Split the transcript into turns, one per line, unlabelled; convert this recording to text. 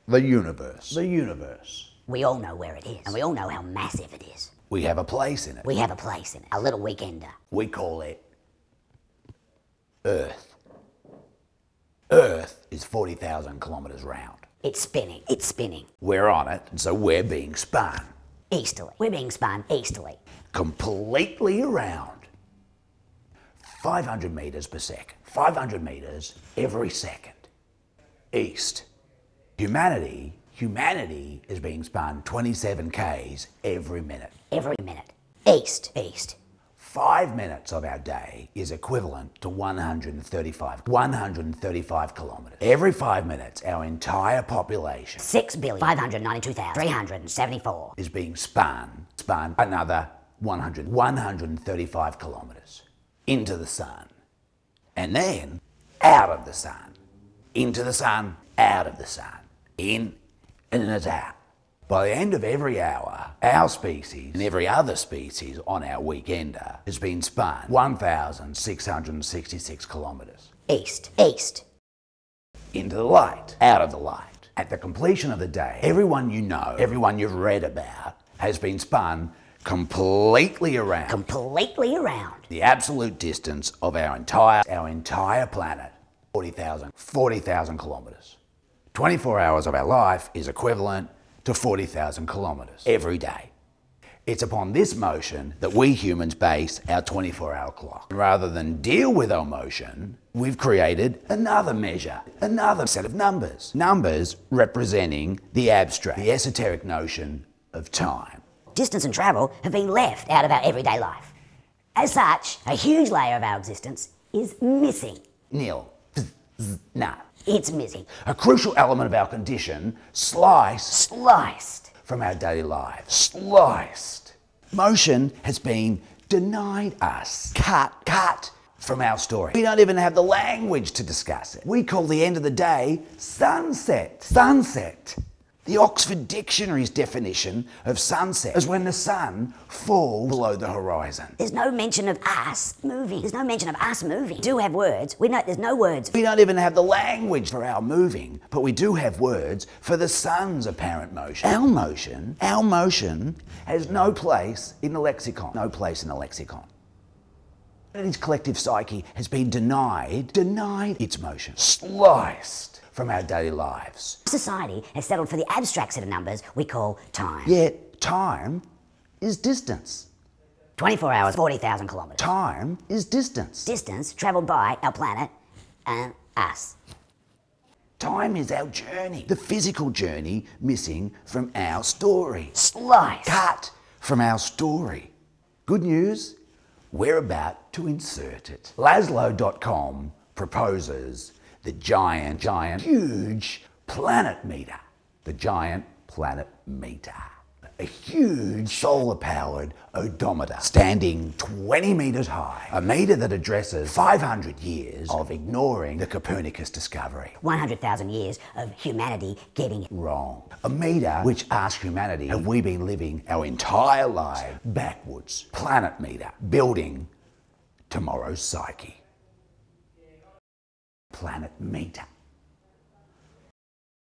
The universe. The universe.
We all know where it is, and we all know how massive it is.
We have a place in it.
We have a place in it, a little weekender.
We call it Earth. Earth is 40,000 kilometres round.
It's spinning. It's spinning.
We're on it, and so we're being spun.
Easterly. We're being spun easterly.
Completely around. 500 metres per second. 500 metres every second. East. Humanity is being spun 27 Ks every minute.
Every minute. East.
5 minutes of our day is equivalent to 135 kilometres. Every 5 minutes, our entire population
6,592,374
is being spun another 135 kilometres into the sun. And then out of the sun. Into the sun, out of the sun. In and it's out. By the end of every hour, our species and every other species on our weekender has been spun 1,666 kilometres.
East.
Into the light, out of the light. At the completion of the day, everyone you know, everyone you've read about, has been spun completely around. The absolute distance of our entire planet, 40,000 kilometres. 24 hours of our life is equivalent to 40,000 kilometres every day. It's upon this motion that we humans base our 24-hour clock. Rather than deal with our motion, we've created another measure, another set of numbers. Numbers representing the abstract, the esoteric notion of time.
Distance and travel have been left out of our everyday life. As such, a huge layer of our existence is missing.
Nil. Nah.
It's missing.
A crucial element of our condition, sliced from our daily lives. Sliced. Motion has been denied us. Cut from our story. We don't even have the language to discuss it. We call the end of the day sunset. Sunset. The Oxford Dictionary's definition of sunset is when the sun falls below the horizon.
There's no mention of us moving. We do have words. There's no words.
We don't even have the language for our moving, but we do have words for the sun's apparent motion. Our motion has no place in the lexicon. Humanity's collective psyche has been denied its motion. Sliced from our daily lives.
Society has settled for the abstract set of numbers we call time.
Yet time is distance.
24 hours, 40,000 kilometres.
Time is distance.
Distance travelled by our planet and us.
Time is our journey. The physical journey missing from our story.
Slice.
Cut from our story. Good news, we're about to insert it. Lazlo.com proposes the huge planet meter. The giant planet meter. A huge solar-powered odometer standing 20 metres high. A meter that addresses 500 years of ignoring the Copernicus discovery.
100,000 years of humanity getting it
wrong. A meter which asks humanity, have we been living our entire life backwards? Planet meter, building tomorrow's psyche. Planet meter.